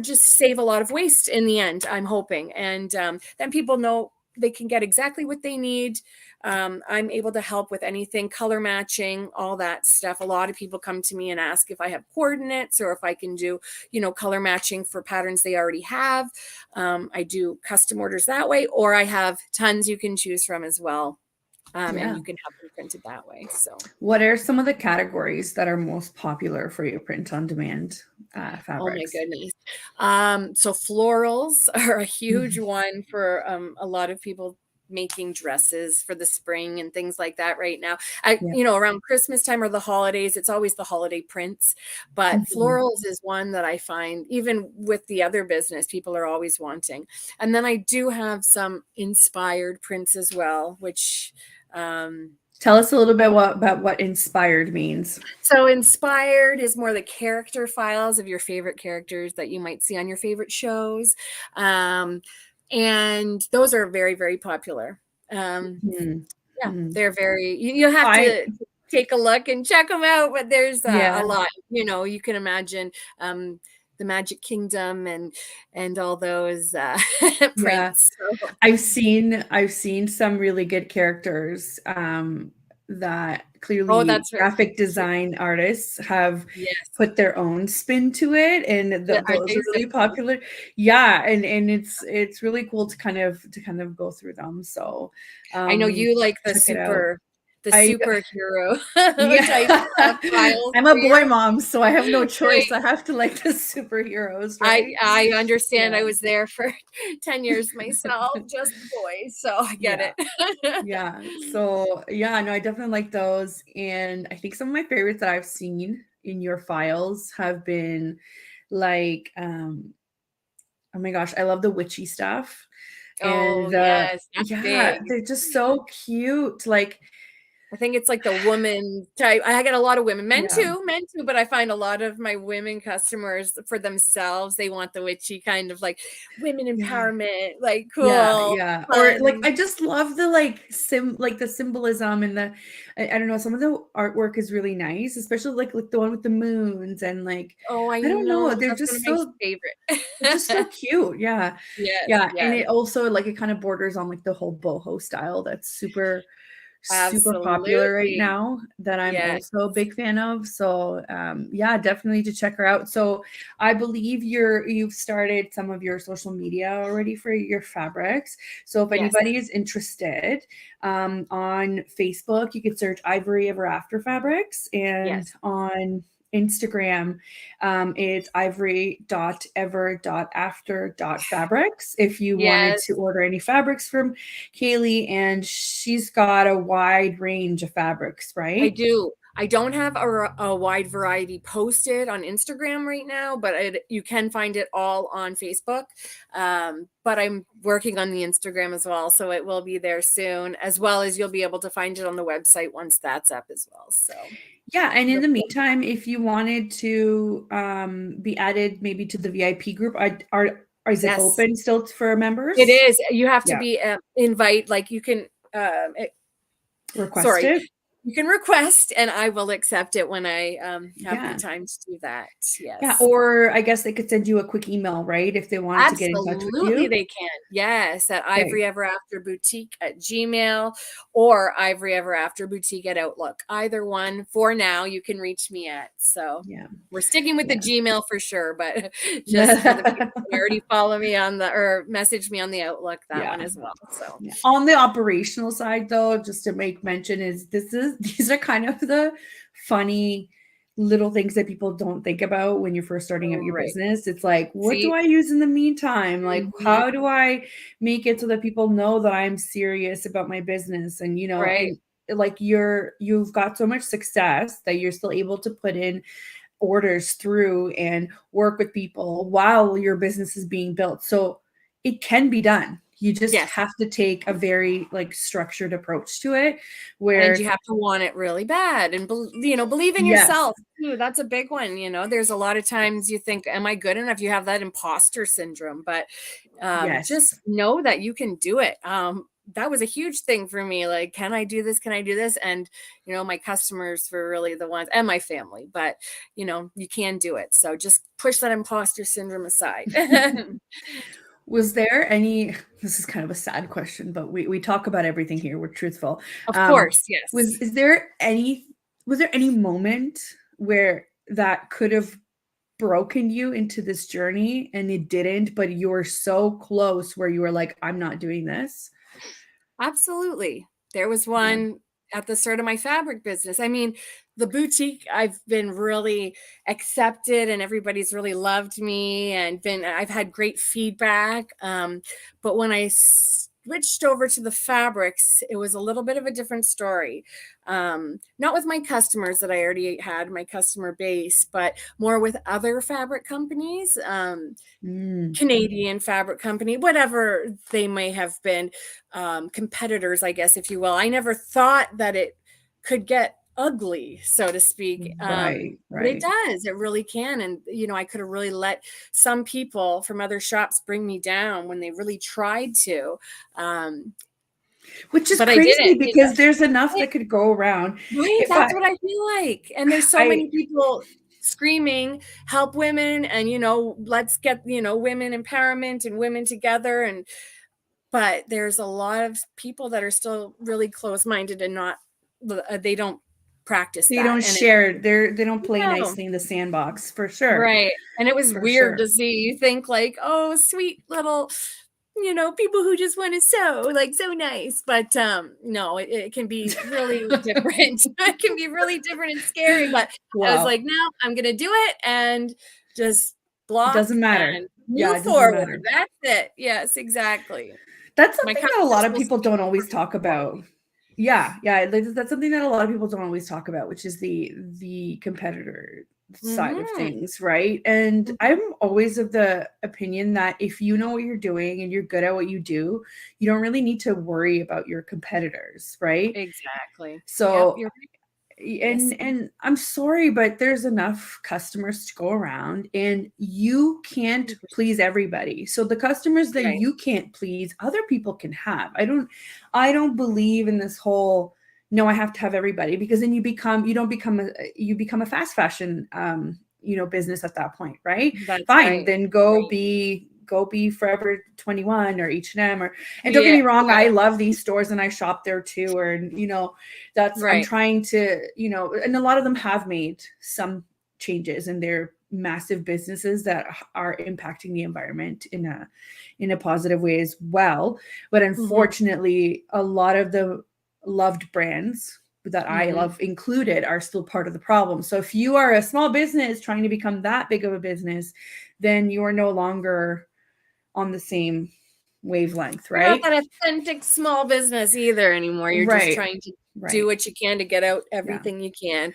just save a lot of waste in the end, I'm hoping. And then people know they can get exactly what they need. I'm able to help with anything, color matching, all that stuff. A lot of people come to me and ask if I have coordinates or if I can do, color matching for patterns they already have. I do custom orders that way, or I have tons you can choose from as well. And you can have them printed that way. So
what are some of the categories that are most popular for your print on demand fabrics?
Oh my goodness. So florals are a huge one for a lot of people making dresses for the spring and things like that right now. Around Christmas time or the holidays, it's always the holiday prints, but florals is one that I find, even with the other business, people are always wanting. And then I do have some inspired prints as well, which
tell us a little bit about what inspired means.
So inspired is more the character files of your favorite characters that you might see on your favorite shows. And those are very, very popular. They're very, you have to take a look and check them out, but there's a lot, you can imagine the Magic Kingdom and all those prints. So.
I've seen some really good characters that clearly graphic design artists have put their own spin to it, and those are really popular. And it's really cool to kind of go through them. So
I know you like the superhero.
I'm a boy mom, so I have no choice. Right. I have to like the superheroes. Right?
I understand. I was there for 10 years myself, just boys, so I get
it. So no, I definitely like those. And I think some of my favorites that I've seen in your files have been like, oh my gosh, I love the witchy stuff. And
yes,
they're just so cute. Like,
I think it's like the woman type. I get a lot of men too, but I find a lot of my women customers for themselves, they want the witchy kind of like women empowerment, like cool.
Yeah. Or like, I just love the the symbolism and I don't know, some of the artwork is really nice, especially like the one with the moons and like, I don't know. They're just so
favorite.
They're just so cute. Yeah.
Yes.
And it also like, it kind of borders on like the whole boho style that's super popular right now that I'm also a big fan of. So definitely to check her out. So I believe you've started some of your social media already for your fabrics. So if anybody is interested, on Facebook, you could search Ivory Ever After Fabrics, and on Instagram, it's ivory.ever.after.fabrics if you wanted to order any fabrics from Kaily. And she's got a wide range of fabrics, right?
I do. I don't have a wide variety posted on Instagram right now, but you can find it all on Facebook. But I'm working on the Instagram as well, so it will be there soon, as well as you'll be able to find it on the website once that's up as well. So
and in the meantime, if you wanted to be added maybe to the VIP group, is it open still for members?
It is. You have to be invite. Like you can
request it.
You can request, and I will accept it when I have the time to do that. Yes.
Yeah, or I guess they could send you a quick email, right? If they wanted to get in touch with you.
Absolutely, they can. Yes, at ivoryeverafterboutique@gmail or ivoryeverafterboutique@outlook. Either one. For now, you can reach me at. So we're sticking with the Gmail for sure, but just for the people who already follow me or message me on the Outlook, that one as well. So
on the operational side, though, just to make mention these are kind of the funny little things that people don't think about when you're first starting out your business. It's like, what do I use in the meantime? Like, how do I make it so that people know that I'm serious about my business? And, and like you've got so much success that you're still able to put in orders through and work with people while your business is being built. So it can be done. You just
Yes.
have to take a very like structured approach to it,
And
where
you have to want it really bad and, believe in
yes,
yourself too. That's a big one. There's a lot of times you think, am I good enough? You have that imposter syndrome, but
yes.
just know that you can do it. That was a huge thing for me. Like, can I do this? Can I do this? And, my customers were really the ones, and my family, but you can do it. So just push that imposter syndrome aside.
Was there any, this is kind of a sad question, but we talk about everything here. We're truthful.
Of course. Yes.
Was there any moment where that could have broken you into this journey and it didn't, but you were so close where you were like, I'm not doing this?
Absolutely. There was
Yeah.
one at the start of my fabric business. I mean, the boutique, I've been really accepted and everybody's really loved me and I've had great feedback. But when I switched over to the fabrics, it was a little bit of a different story. Not with my customers that I already had, my customer base, but more with other fabric companies. Canadian fabric company, whatever they may have been, competitors, I guess, if you will. I never thought that it could get ugly, so to speak.
Right,
But it
right.
does, it really can. And, I could have really let some people from other shops bring me down when they really tried to.
Which is
But I
crazy
didn't,
because there's enough that could go around.
Right,
If
that's what I feel like. And there's so
I
many people screaming, help women, and let's get, women empowerment and women together. But there's a lot of people that are still really close-minded and not, they don't practice
they
that.
don't
And
share, they don't play
no,
nicely in the sandbox, for sure.
right. And it was
For
weird
sure.
to see. You think like, oh, sweet little, people who just want to sew, like, so nice. But no, it can be really different. It can be really different and scary. But I was
Wow.
like, no, I'm gonna do it and just
It
block
doesn't matter.
and
Yeah,
move
it doesn't
forward.
matter.
That's it. Yes, exactly.
That's
My
something that a lot
customers
of
will
people
speak
don't
for
always
me.
talk about. Yeah, yeah, that's something that a lot of people don't always talk about, which is the competitor side of
Mhm.
things, right? And
Mhm.
I'm always of the opinion that if you know what you're doing and you're good at what you do, you don't really need to worry about your competitors, right?
Exactly. Yep,
So
you're right. Yes.
and I'm sorry, but there's enough customers to go around and you can't
100%.
please everybody. So the customers that
Right.
you can't please, other people can have. I don't believe in this whole no, I have to have everybody, because then you become a fast fashion business at that point, right?
That's
Fine,
right.
then
Right.
go be Forever 21 or H&M, and don't get
Yeah,
me wrong,
yeah,
I love these stores and I shop there too, or that's I'm
right.
trying to, and a lot of them have made some changes in their massive businesses that are impacting the environment in a positive way as well. But
Mhm.
unfortunately, a lot of the loved brands that I
Mhm.
love included are still part of the problem. So if you are a small business trying to become that big of a business, then you are no longer on the same wavelength,
You're not
right?
that authentic small business either anymore. You're just
Right.
trying to do
Right.
what you can to get out
Yeah.
everything you can.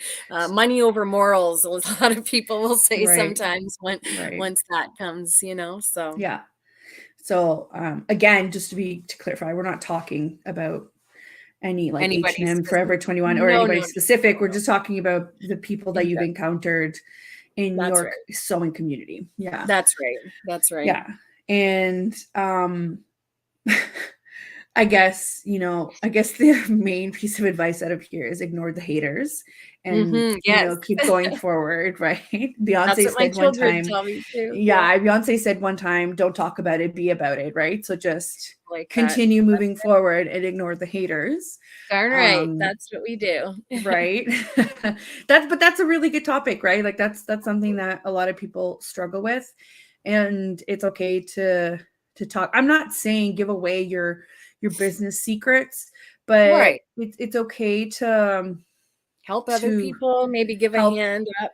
Money over morals, a lot of people will say
Right.
sometimes
Right.
once that comes, so.
Yeah. So again, just to clarify, we're not talking about any like
Anybody
H&M, Forever
specific.
21, or
No, no,
anybody
no,
specific. We're
no,
just talking about the people that you've
no.
encountered in
That's
your
right.
sewing community. Yeah.
That's right. That's right.
Yeah. And I guess the main piece of advice out of here is ignore the haters and,
Yes.
keep going forward, right?
That's
Beyonce
what my
said one
children
time,
tell me too. Yeah.
yeah, Beyonce said one time, don't talk about it, be about it, right? So just
Like that.
continue moving forward and ignore the haters.
Darn right.
Um,
That's what we do.
right. That's a really good topic, right? Like that's something that a lot of people struggle with. And it's okay to talk. I'm not saying give away your business secrets, but
Right.
it's okay
Help other
to
people, maybe give a
help,
hand up,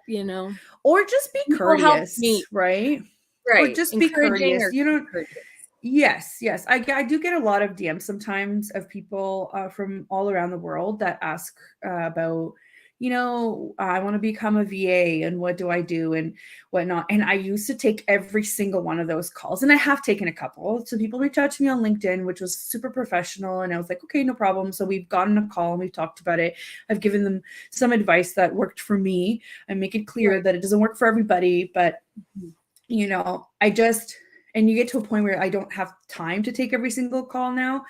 or just be
People help me.
courteous, right? Or
Right.
just be
Encouraging
courteous.
or courteous.
Yes, yes. I do get a lot of DMs sometimes of people from all around the world that ask about, I want to become a VA and what do I do and whatnot. And I used to take every single one of those calls, and I have taken a couple. So people reach out to me on LinkedIn, which was super professional. And I was like, okay, no problem. So we've gotten a call and we've talked about it. I've given them some advice that worked for me and make it clear
Right.
that it doesn't work for everybody. But, and you get to a point where I don't have time to take every single call now.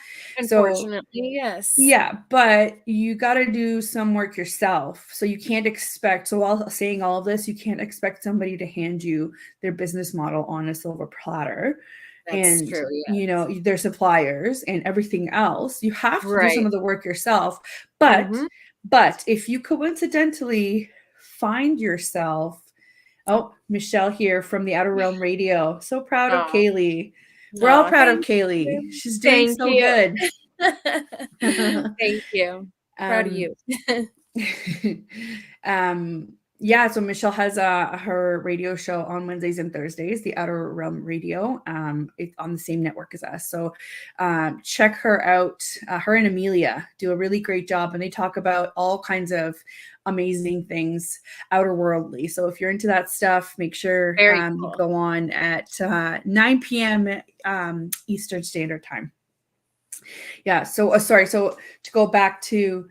So
Unfortunately, yes.
yeah, but you got to do some work yourself. So you can't expect, so while saying all of this, you can't expect somebody to hand you their business model on a silver platter
That's
and,
true. Yeah.
their suppliers and everything else. You have to do some
Right.
of the work yourself. But,
Mm-hmm.
but if you coincidentally find yourself, oh, Michelle here from the Outer Realm Radio. So proud of
Oh,
Kaily. We're all
no,
proud of
thank
Kaily.
you.
She's doing
Thank
so
you.
good.
Thank you. Proud of
um,
you.
yeah, so Michelle has her radio show on Wednesdays and Thursdays, the Outer Realm Radio. It's on the same network as us. So check her out. Her and Amelia do a really great job, and they talk about all kinds of amazing things outer worldly. So if you're into that stuff, make sure
Very
you
cool.
go on at 9 p.m. Eastern Standard Time. Yeah. So sorry. So to go back to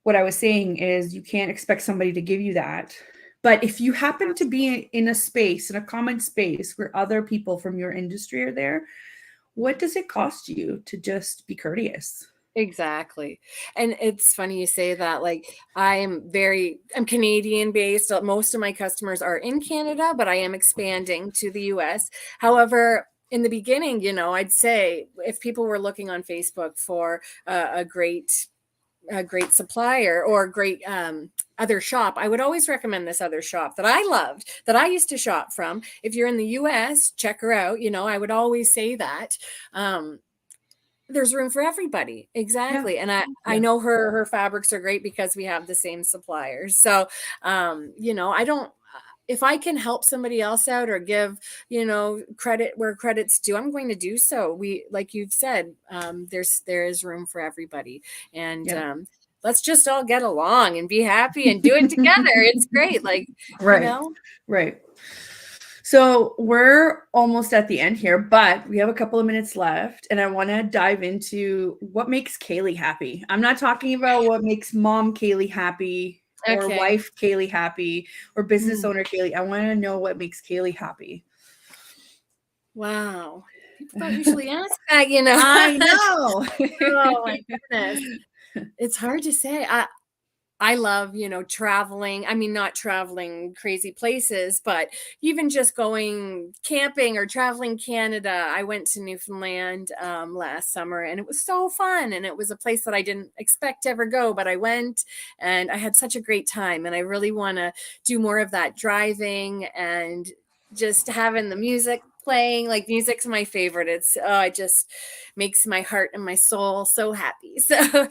what I was saying is you can't expect somebody to give you that. But if you happen to be in a space, in a common space where other people from your industry are there, what does it cost you to just be courteous?
Exactly. And it's funny you say that. Like, I'm Canadian based. Most of my customers are in Canada, but I am expanding to the US. However, in the beginning, I'd say if people were looking on Facebook for a great supplier or a great other shop, I would always recommend this other shop that I loved, that I used to shop from. If you're in the US, check her out. I would always say that. There's room for everybody.
Yeah.
Exactly. And I
Yeah.
know her fabrics are great because we have the same suppliers. So, I don't, if I can help somebody else out or give, credit where credit's due, I'm going to do so. Like you've said, there is room for everybody. And,
Yeah.
let's just all get along and be happy and do it together. It's great. Like,
Right. Right. So we're almost at the end here, but we have a couple of minutes left, and I want to dive into what makes Kaily happy. I'm not talking about what makes mom Kaily happy or
Okay.
wife Kaily happy or business
Mm.
owner Kaily. I want to know what makes Kaily happy.
Wow. People don't usually ask that,
I know.
Oh my goodness. It's hard to say. I love, traveling. I mean, not traveling crazy places, but even just going camping or traveling Canada. I went to Newfoundland last summer, and it was so fun. And it was a place that I didn't expect to ever go, but I went and I had such a great time. And I really want to do more of that, driving and just having the music playing. Like, music's my favorite. It just makes my heart and my soul so happy. So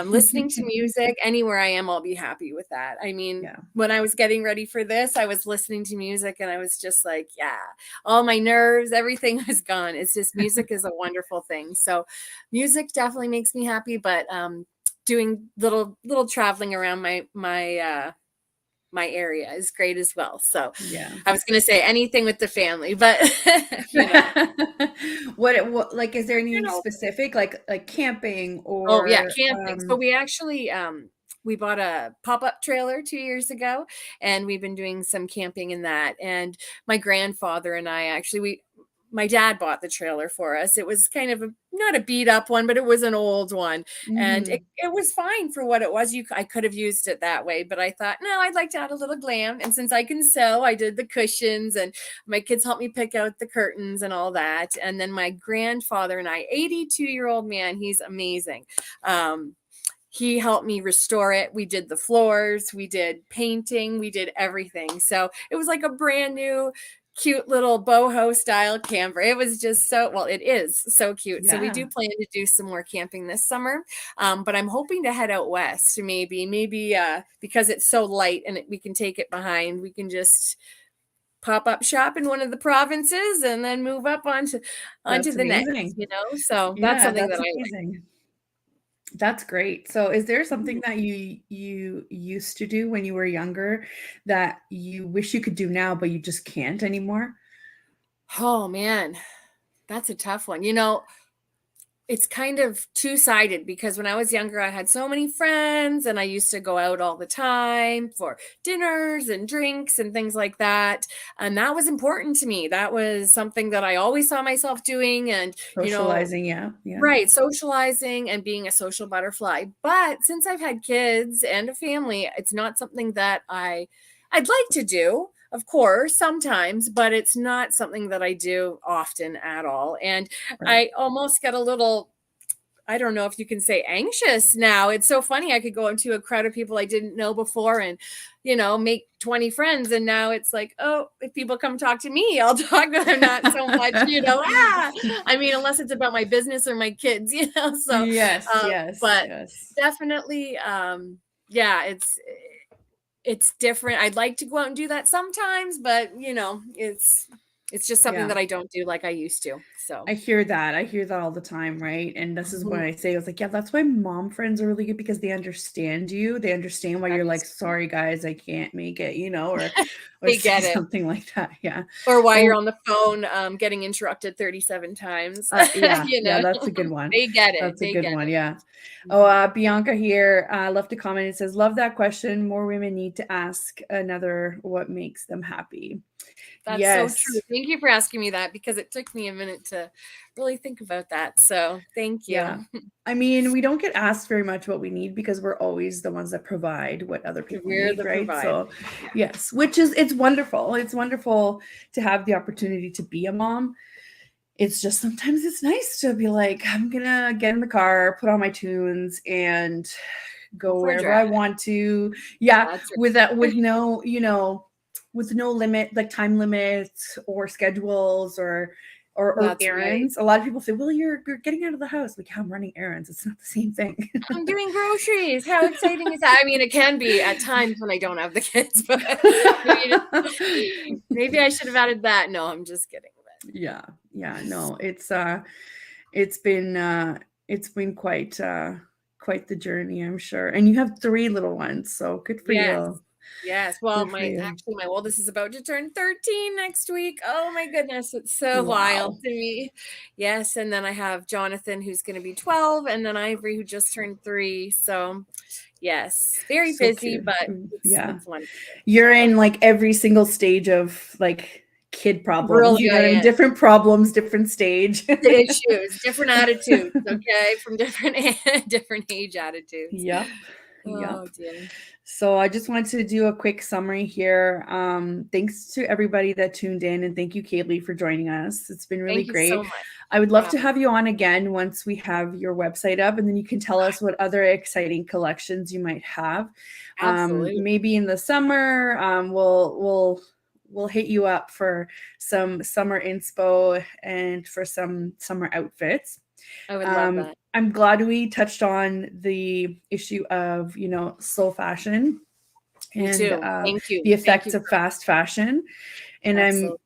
listening to music anywhere I am, I'll be happy with that. I mean,
Yeah.
when I was getting ready for this, I was listening to music and I was just like, yeah, all my nerves, everything was gone. It's just, music is a wonderful thing. So music definitely makes me happy, but doing little traveling around my area is great as well. So
Yeah.
I was going to say anything with the family, but
What like is there anything specific like camping
Oh yeah,
or
camping. So we actually we bought a pop-up trailer 2 years ago, and we've been doing some camping in that. And my grandfather and I actually, my dad bought the trailer for us. It was kind of not a beat up one, but it was an old one. And
Mhm.
it was fine for what it was. I could have used it that way, but I thought, no, I'd like to add a little glam. And since I can sew, I did the cushions, and my kids helped me pick out the curtains and all that. And then my grandfather and I, 82-year-old man, he's amazing. He helped me restore it. We did the floors, we did painting, we did everything. So it was like a brand new, cute little boho style camper. It was just it is so cute. So we
Yeah.
do plan to do some more camping this summer. But I'm hoping to head out west, maybe because it's so light and we can take it behind. We can just pop up shop in one of the provinces and then move up onto
That's
the next,
amazing.
So that's
Yeah,
something that
that's
I like.
amazing. That's great. So is there something that you used to do when you were younger that you wish you could do now, but you just can't anymore?
Oh man, that's a tough one. You know, it's kind of two-sided because when I was younger, I had so many friends and I used to go out all the time for dinners and drinks and things like that. And that was important to me. That was something that I always saw myself doing. And, you know,
Socializing, yeah, yeah,
right, socializing and being a social butterfly. But since I've had kids and a family, it's not something that I'd like to do, of course, sometimes, but it's not something that I do often at all. And
right.
I almost get a little, I don't know if you can say, anxious now. It's so funny. I could go into a crowd of people I didn't know before and, you know, make 20 friends. And now it's like, oh, if people come talk to me, I'll talk to them, not so much, you know, I mean, unless it's about my business or my kids, you know. So,
Yes, yes,
but
yes.
definitely, yeah, it's different. I'd like to go out and do that sometimes, but you know, it's just something
Yeah.
that I don't do like I used to.
I
So,
hear that. I hear that all the time, right? And this is what
mhm,
I say. I was like, yeah, that's why mom friends are really good because they understand you. They understand why you're like,
that's true.
sorry guys, I can't make it, or
They
say
get it.
something like that. Yeah.
Or while you're
Oh,
on the phone, getting interrupted 37 times,
yeah,
you
yeah,
know?
that's a good one.
They get it,
That's a
they
good
get
one.
it.
Yeah. Oh,
Mhm.
Bianca here left a comment. It says, love that question. More women need to ask another what makes them happy.
That's so true.
Yes.
Thank you for asking me that because it took me a minute to really think about that, so thank
Yeah.
you.
I mean, we don't get asked very much what we need because we're always the ones that provide what other people
We're
need,
the
right?
provider.
So, yes, which is it's wonderful. It's wonderful to have the opportunity to be a mom. It's just sometimes it's nice to be like, I'm gonna get in the car, put on my tunes, and
Go
go
for a
wherever I
drive.
want to. Yeah,
That's
with that,
right.
with no, with no limit, like time limits or schedules or
That's right.
errands. A lot of people say, "Well, you're getting out of the house." Like, yeah, I'm running errands. It's not the same thing.
I'm doing groceries. How exciting is that? I mean, it can be at times when I don't have the kids, but maybe I should have added that. No, I'm just kidding.
Yeah, yeah,
But
no, it's been it's been quite the journey, I'm sure. And you have 3 little ones, so good for
yes.
you.
Yes. Well,
Good for
my
you.
actually my oldest is about to turn 13 next week. Oh my goodness, it's so wild
Wow.
to me. Yes, and then I have Jonathan who's going to be 12 and then Ivory who just turned 3. So, yes, very
So
busy,
cute.
but
Yeah.
it's wonderful.
You're
So,
in like every single stage of like kid problems. You know what I mean?
brilliant.
Different problems, different stage.
The issues, different attitudes, okay, from different different age attitudes.
Yep. Yep.
Oh dear.
So I just wanted to do a quick summary here. Thanks to everybody that tuned in, and thank you, Kaily, for joining us. It's been really
Thank you so
great.
much
I would
for
love to
having me.
have you on again once we have your website up, and then you can tell us what other exciting collections you might have.
Absolutely.
Maybe in the summer, we'll hit you up for some summer inspo and for some summer outfits.
I would love that.
I'm glad we touched on the issue of, slow fashion
Me
and
too. Thank
the
you. Thank
effects
you
of
for
fast fashion. And
absolutely.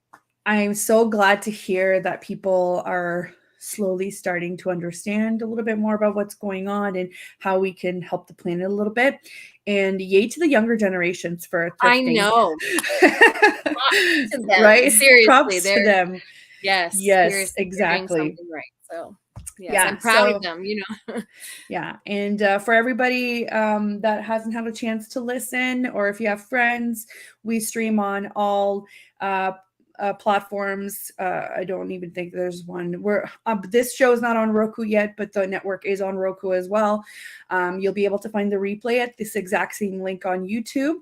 I'm so glad to hear that people are slowly starting to understand a little bit more about what's going on and how we can help the planet a little bit. And yay to the younger generations for
I
thrifting.
know. Props to them.
Right?
Seriously,
Props to
they're
them.
yes,
Yes,
seriously, they're doing
exactly.
something right. So, yes,
Yeah.
I'm proud of
So
them, you know.
yeah. And for everybody that hasn't had a chance to listen, or if you have friends, we stream on all uh, platforms. I don't even think there's one. This show is not on Roku yet, but the network is on Roku as well. You'll be able to find the replay at this exact same link on YouTube.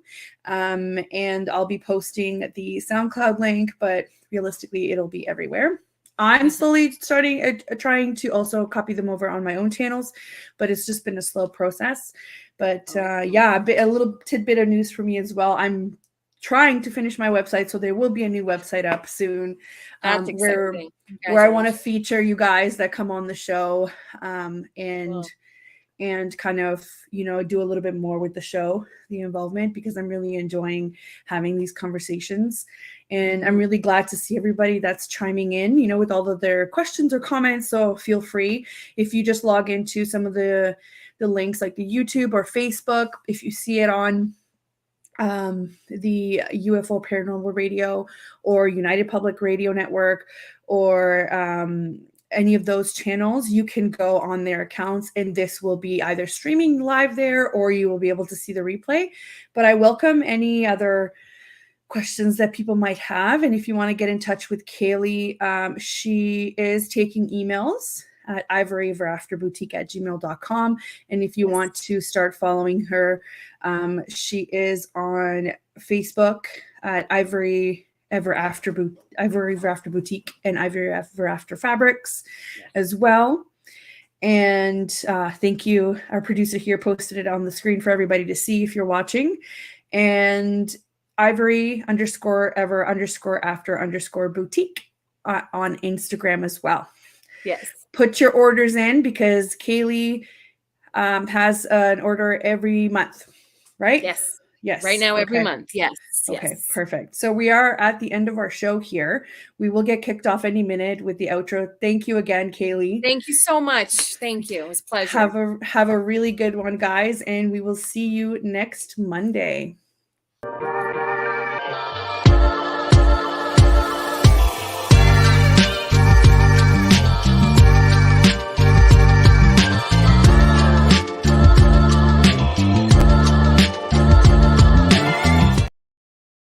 And I'll be posting the SoundCloud link, but realistically, it'll be everywhere. I'm slowly trying to also copy them over on my own channels, but it's just been a slow process. But
Oh, excellent.
yeah, a little tidbit of news for me as well. I'm trying to finish my website, so there will be a new website up soon,
That's
where
exciting.
I want to
Congratulations.
feature you guys that come on the show, and
Well,
kind of do a little bit more with the show, the involvement, because I'm really enjoying having these conversations. And I'm
mhm.
really glad to see everybody that's chiming in, with all of their questions or comments. So feel free, if you just log into some of the the links like the YouTube or Facebook. If you see it on the UFO Paranormal Radio or United Public Radio Network or any of those channels, you can go on their accounts and this will be either streaming live there or you will be able to see the replay. But I welcome any other questions that people might have. And if you want to get in touch with Kaily, she is taking emails at ivoryverafterboutique@gmail.com. And if you want to start following her, she is on Facebook at Ivory Ever After Boutique and Ivory Ever After Fabrics as well. And thank you. Our producer here posted it on the screen for everybody to see if you're watching. And Ivory_Ever_After_Boutique on Instagram as well.
Yes.
Put your orders in because Kaily has an order every month, right?
Yes.
Yes.
Right now, every month. Yes.
Okay, perfect. So we are at the end of our show here. We will get kicked off any minute with the outro. Thank you again, Kaily.
Thank you so much. Thank you. It was a pleasure.
Have a really good one, guys, and we will see you next Monday.